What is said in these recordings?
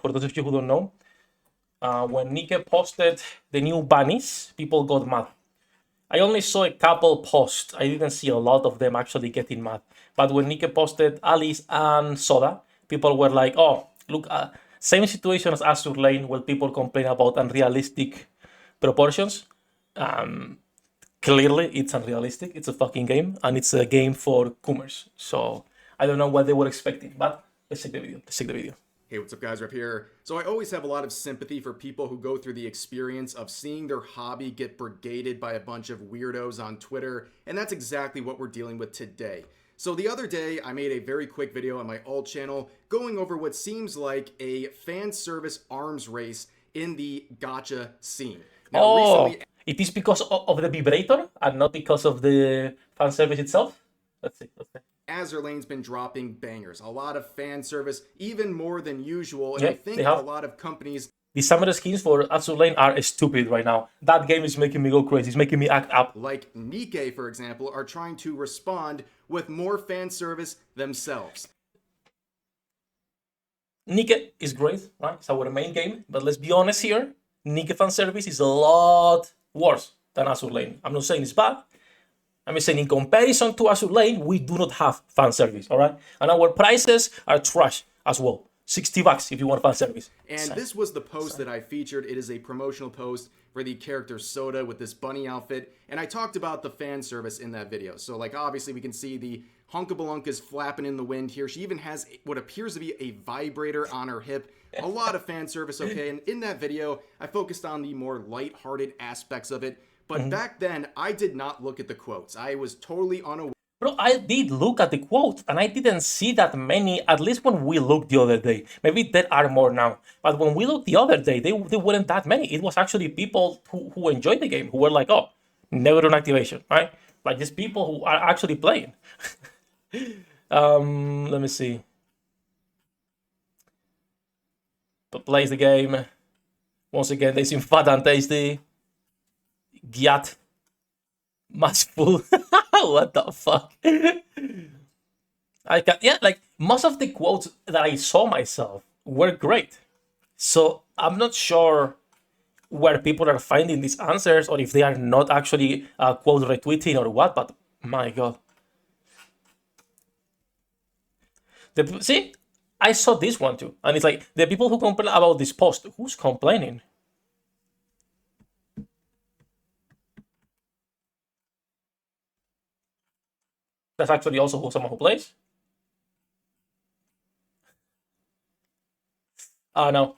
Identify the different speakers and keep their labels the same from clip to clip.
Speaker 1: for those of you who don't know, when NIKKE posted the new bunnies, people got mad. I only saw a couple posts. I didn't see a lot of them actually getting mad. But when NIKKE posted Alice and Soda, people were like, oh, look, same situation as Azur Lane, where people complain about unrealistic proportions. Clearly, it's unrealistic. It's a fucking game, and it's a game for Coomers. So I don't know what they were expecting, but let's check the video.
Speaker 2: Hey, what's up guys, Rep here. So I always have a lot of sympathy for people who go through the experience of seeing their hobby get brigaded by a bunch of weirdos on Twitter, and that's exactly what we're dealing with today. So the other day, I made a very quick video on my alt channel going over what seems like a fan service arms race in the gacha scene. Now, recently,
Speaker 1: it is because of the vibrator and not because of the fan service itself? Let's see.
Speaker 2: Azur Lane's been dropping bangers, a lot of fan service, even more than usual, and
Speaker 1: Yeah,
Speaker 2: I think a lot of companies...
Speaker 1: The summer skins for Azur Lane are stupid right now. That game is making me go crazy. It's making me act up.
Speaker 2: Like NIKKE, for example, are trying to respond with more fan service themselves.
Speaker 1: NIKKE is great, right? It's our main game, but let's be honest here. NIKKE fan service is a lot worse than Azur Lane. I'm not saying it's bad. I'm saying in comparison to Azur Lane, we do not have fan service, all right? And our prices are trash as well. $60 if you want fan service.
Speaker 2: And this was the post that I featured. It is a promotional post for the character Soda with this bunny outfit. And I talked about the fan service in that video. So like obviously we can see the Hunkabalunkas flapping in the wind here. She even has what appears to be a vibrator on her hip. A lot of fan service, okay? And in that video, I focused on the more lighthearted aspects of it. But back then, I did not look at the quotes. I was totally unaware.
Speaker 1: Bro, I did look at the quotes, and I didn't see that many, at least when we looked the other day. Maybe there are more now. But when we looked the other day, they weren't that many. It was actually people who enjoyed the game, who were like, oh, never on activation, right? Like just people who are actually playing. Let me see. But plays the game. Once again, they seem fat and tasty. Gyat. Maskful. What the fuck? Like most of the quotes that I saw myself were great. So I'm not sure where people are finding these answers or if they are not actually quote retweeting or what, but my god. See, I saw this one too, and it's like the people who complain about this post. Who's complaining? That's actually also someone who plays. No.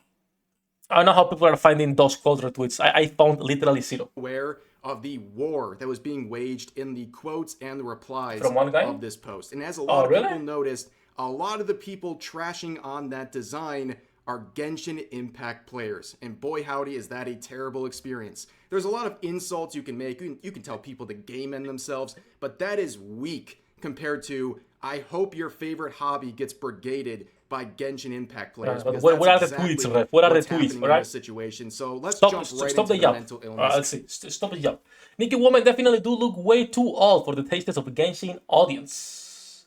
Speaker 1: I don't know how people are finding those quote retweets. I found literally zero.
Speaker 2: Aware of the war that was being waged in the quotes and the replies
Speaker 1: From one guy?
Speaker 2: of this post. And as a lot of people noticed, a lot of the people trashing on that design are Genshin Impact players. And boy howdy, is that a terrible experience. There's a lot of insults you can make. You can tell people to game in themselves, but that is weak compared to, I hope your favorite hobby gets brigaded by Genshin Impact players.
Speaker 1: What are the tweets, Ref? What are the tweets, alright?
Speaker 2: Situation. So let's jump right into the mental illness.
Speaker 1: Let's see. Stop the yap. NIKKE women definitely do look way too old for the tastes of the Genshin audience.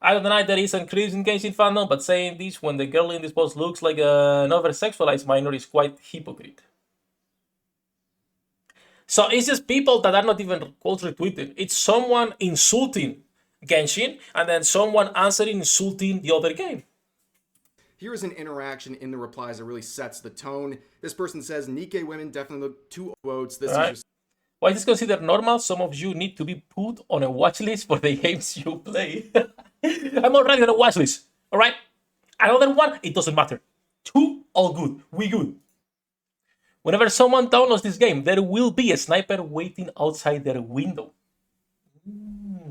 Speaker 1: I don't deny there is increase in Genshin fandom, but saying this when the girl in this post looks like an over-sexualized minor is quite hypocrite. So it's just people that are not even quote retweeting. It's someone insulting Genshin and then someone answering insulting the other game.
Speaker 2: Here is an interaction in the replies that really sets the tone. This person says, NIKKE women definitely look too quotes. This is
Speaker 1: why is this considered normal? Some of you need to be put on a watch list for the games you play. I'm already on a watch list. Alright? Another one, it doesn't matter. Two, all good. We good. Whenever someone downloads this game, there will be a sniper waiting outside their window.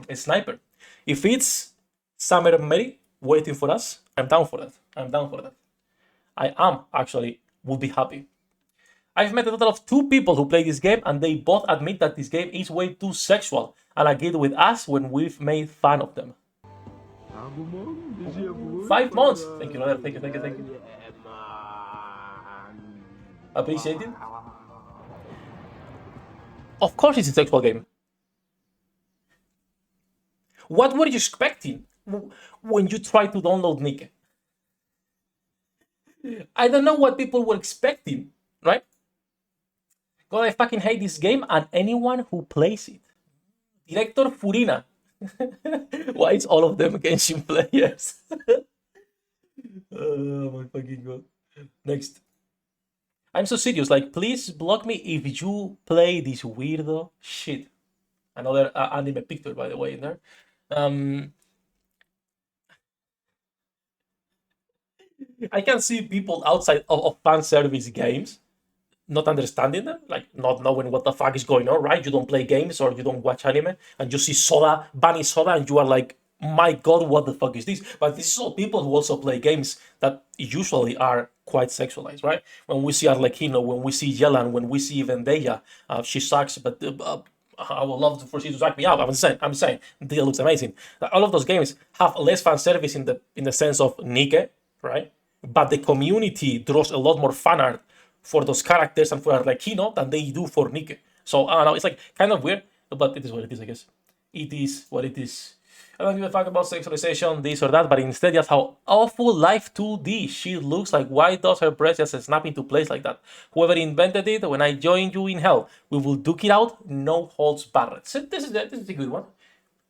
Speaker 1: A sniper. If it's Summer Mary waiting for us, I'm down for that. I am actually, would be happy. I've met a total of 2 people who play this game and they both admit that this game is way too sexual and agreed with us when we've made fun of them. 5 months! Thank you, brother. Thank you. Appreciate it. Of course it's a sexual game. What were you expecting when you tried to download NIKKE? I don't know what people were expecting, right? God, I fucking hate this game and anyone who plays it. Director Furina. Why is all of them Genshin players? Oh my fucking god. Next. I'm so serious. Like, please block me if you play this weirdo shit. Another anime picture, by the way, in there. Um, I can see people outside of fan service games not understanding them, like not knowing what the fuck is going on, right? You don't play games or you don't watch anime, and you see soda, bunny soda, and you are like, my god, what the fuck is this? But this is all people who also play games that usually are quite sexualized, right? When we see Arlecchino, when we see Yelan, when we see even Deya, she sucks, but I would love for she to suck me up. I'm saying, Deya looks amazing. All of those games have less fan service in the sense of NIKKE, right? But the community draws a lot more fan art for those characters and for Arlecchino than they do for NIKKE. So I don't know, it's like kind of weird, but it is what it is, I guess. It is what it is. I don't give a fuck about sexualization, this or that, but instead just how awful Life 2D she looks like. Why does her breast just snap into place like that? Whoever invented it, when I join you in hell, we will duke it out, no holds barred. So this is a good one.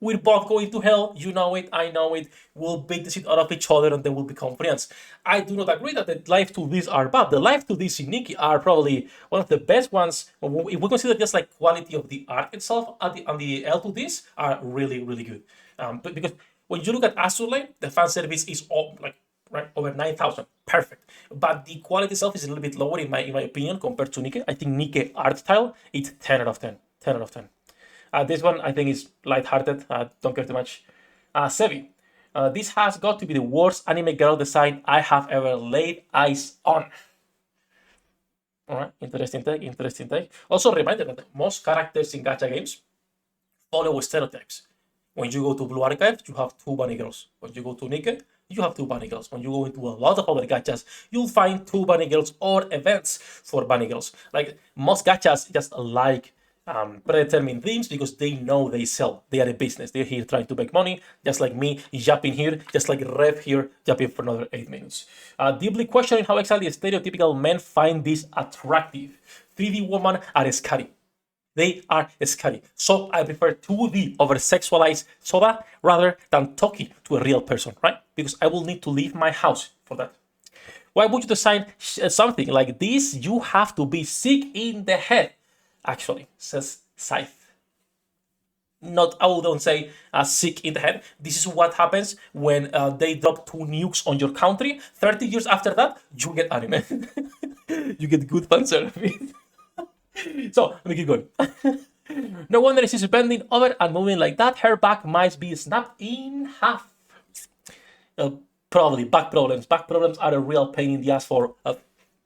Speaker 1: We're both going to hell. You know it. I know it. We'll beat the shit out of each other and then we'll become friends. I do not agree that the life to these are bad. The life to these in NIKKE are probably one of the best ones. If we consider just like quality of the art itself, and the L to these are really, really good. But because when you look at Azurlane, the fan service is all like right over 9,000, perfect. But the quality itself is a little bit lower in my opinion compared to NIKKE. I think NIKKE art style it's 10 out of 10. 10 out of 10. This one I think is light-hearted. Don't care too much. Sefhi. This has got to be the worst anime girl design I have ever laid eyes on. Alright, interesting take, interesting take. Also, a reminder that most characters in gacha games follow stereotypes. When you go to Blue Archive, you have 2 bunny girls. When you go to NIKKE, you have 2 bunny girls. When you go into a lot of other gachas, you'll find 2 bunny girls or events for bunny girls. Like most gachas just like predetermined themes because they know they sell. They are a business. They're here trying to make money, just like me yapping here, just like Rev here yapping for another 8 minutes. Deeply questioning how exactly stereotypical men find this attractive. 3D women are scary. They are scary. So I prefer 2D over sexualized soda rather than talking to a real person, right? Because I will need to leave my house for that. Why would you design something like this? You have to be sick in the head. Actually, says Scythe. Not, I don't say sick in the head. This is what happens when they drop 2 nukes on your country. 30 years after that, you get anime. You get good fan service. So, let me keep going. No wonder she's bending over and moving like that. Her back might be snapped in half. Probably back problems. Back problems are a real pain in the ass for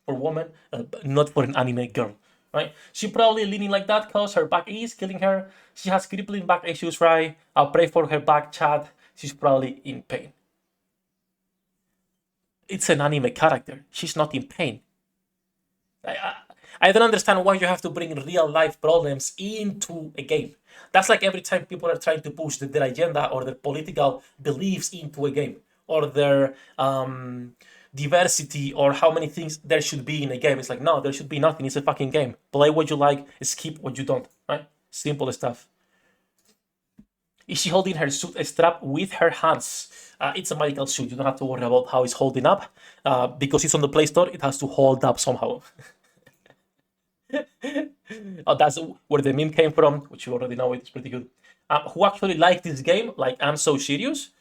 Speaker 1: women, not for an anime girl. Right? She probably leaning like that because her back is killing her. She has crippling back issues, right? I'll pray for her back, chat. She's probably in pain. It's an anime character. She's not in pain. I don't understand why you have to bring real life problems into a game. That's like every time people are trying to push their agenda or their political beliefs into a game or their diversity or how many things there should be in a game. It's like, no, there should be nothing. It's a fucking game. Play what you like, skip what you don't, right? Simple stuff. Is she holding her suit strap with her hands? It's a magical suit. You don't have to worry about how it's holding up. Because it's on the Play Store, it has to hold up somehow. Oh, that's where the meme came from, which you already know. It's pretty good. Who actually like this game? Like, I'm so serious.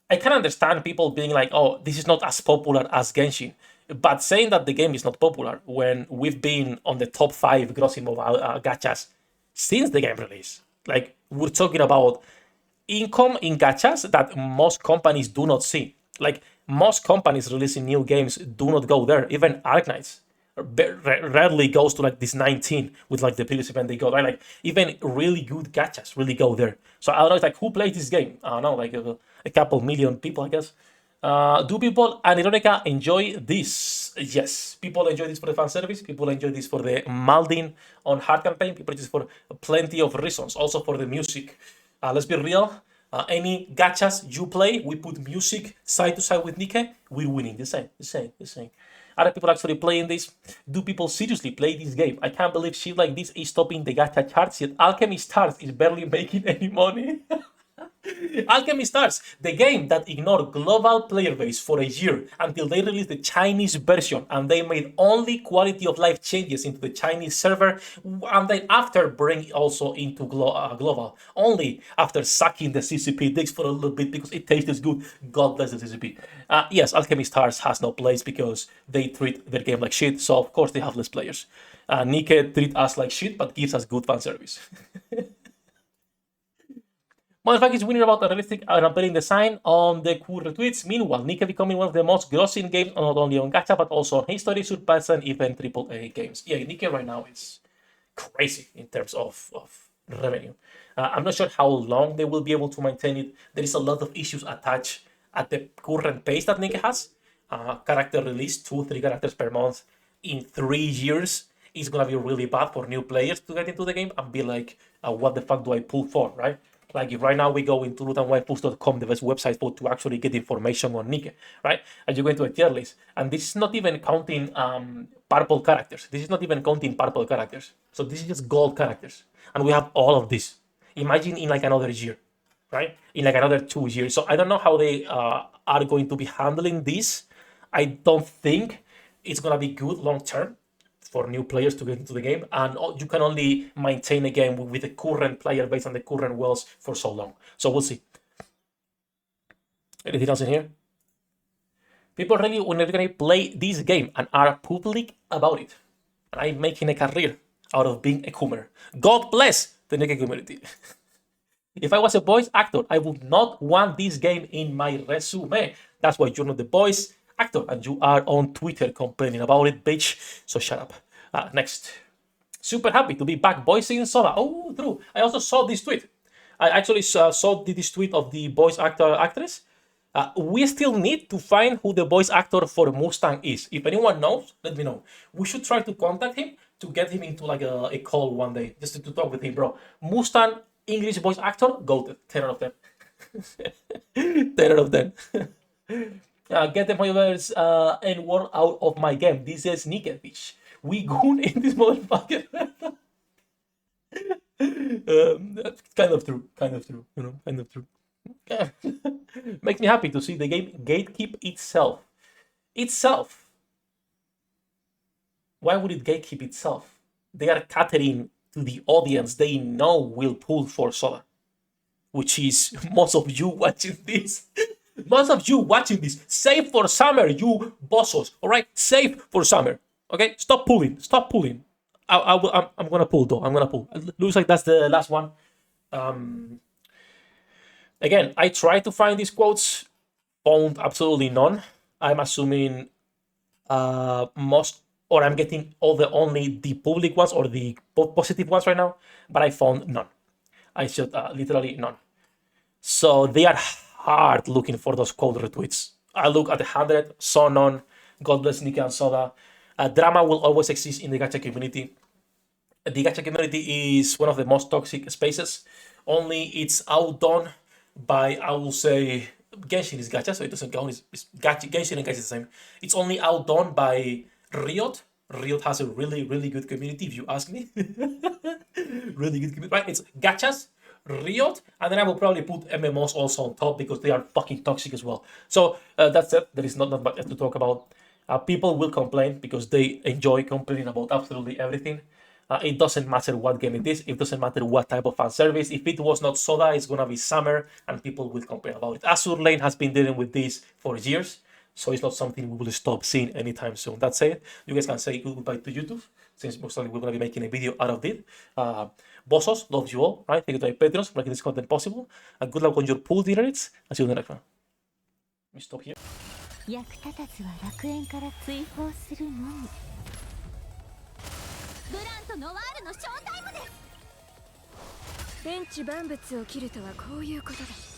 Speaker 1: I can understand people being like, oh, this is not as popular as Genshin. But saying that the game is not popular when we've been on the top 5 grossing mobile gachas since the game release. Like, we're talking about income in gachas that most companies do not see. Like, most companies releasing new games do not go there. Even Arknights rarely goes to like this 19 with like the previous event they got, right? Like even really good gachas really go there. So I don't know, it's like who played this game? I don't know, like a couple million people, I guess. Do people and Ironica enjoy this? Yes, people enjoy this for the fan service. People enjoy this for the Maldin on hard campaign. People enjoy this for plenty of reasons. Also for the music. Let's be real. Any gachas you play, we put music side to side with NIKKE, we're winning. The same. Are people actually playing this? Do people seriously play this game? I can't believe shit like this is topping the gacha charts, yet Alchemy Stars is barely making any money. Alchemy Stars, the game that ignored global player base for a year until they released the Chinese version, and they made only quality of life changes into the Chinese server, and then after bring it also into global, only after sucking the CCP dicks for a little bit because it tastes good. God bless the CCP. Yes, Alchemy Stars has no place because they treat their game like shit, so of course they have less players. NIKKE treat us like shit, but gives us good fan service. Motherfucker is winning about a realistic and appealing design on the cool retweets. Meanwhile, NIKKE becoming one of the most grossing games, not only on gacha, but also on history, surpassing even AAA games. Yeah, NIKKE right now is crazy in terms of revenue. I'm not sure how long they will be able to maintain it. There is a lot of issues attached at the current pace that NIKKE has. Character release, 2-3 characters per month in 3 years is gonna be really bad for new players to get into the game and be like, what the fuck do I pull for, right? Like if right now we go into rootandwaifus.com, the best website for to actually get information on NIKKE, right? And you go into a tier list, and this is not even counting purple characters. This is not even counting purple characters. So this is just gold characters, and we have all of this. Imagine in like another year, right? In like another 2 years. So I don't know how they are going to be handling this. I don't think it's gonna be good long term for new players to get into the game, and you can only maintain a game with the current player base and the current wells for so long. So we'll see. Anything else in here? People really when they're gonna play this game and are public about it. And I'm making a career out of being a coomer. God bless the NIKKE community. If I was a voice actor, I would not want this game in my resume. That's why you're not the voice actor and you are on Twitter complaining about it, bitch. So shut up. Next. Super happy to be back voicing Soda. Oh, true. I also saw this tweet. I actually saw this tweet of the voice actress. We still need to find who the voice actor for Mustang is. If anyone knows, let me know. We should try to contact him to get him into like a call one day, just to talk with him, bro. Mustang English voice actor, goated. 10 out of 10. 10 out of 10. Get the Waifus and work out of my game. This is NIKKE, bitch. We goon in this motherfucker. Kind of true. You know, kind of true. Makes me happy to see the game gatekeep itself. Why would it gatekeep itself? They are catering to the audience they know will pull for Soda, which is most of you watching this. Most of you watching this, save for summer, you bossos. All right, save for summer. Okay, stop pulling. I'm gonna pull though. I'm gonna pull. It looks like that's the last one. Again, I tried to find these quotes, found absolutely none. I'm assuming most, or I'm getting only the public ones or the positive ones right now, but I found none. I said literally none. So they are hard looking for those cold retweets. I look at 100, saw none. God bless NIKKE and Soda. Drama will always exist in the gacha community. The gacha community is one of the most toxic spaces. Only it's outdone by, I will say, Genshin is gacha, so it doesn't count. It's gacha, Genshin and gacha is the same. It's only outdone by Riot. Riot has a really, really good community, if you ask me. Really good community, right? It's gachas, Riot, and then I will probably put MMOs also on top because they are fucking toxic as well. So that's it. There is not much to talk about. People will complain because they enjoy complaining about absolutely everything. It doesn't matter what game it is. It doesn't matter what type of fan service. If it was not Soda, it's gonna be summer, and people will complain about it. Azur Lane has been dealing with this for years, so it's not something we will stop seeing anytime soon. That's it. You guys can say goodbye to YouTube, since most likely we're gonna be making a video out of it. Bossos, love you all, right? Thank you to my patrons for making this content possible. And good luck on your pool dinner. I'll see you in the next one. Let me stop here.
Speaker 3: 役立たずは楽園から追放するのみ。ブランとノワールのショータイムです。天地万物を切るとはこういうことだ。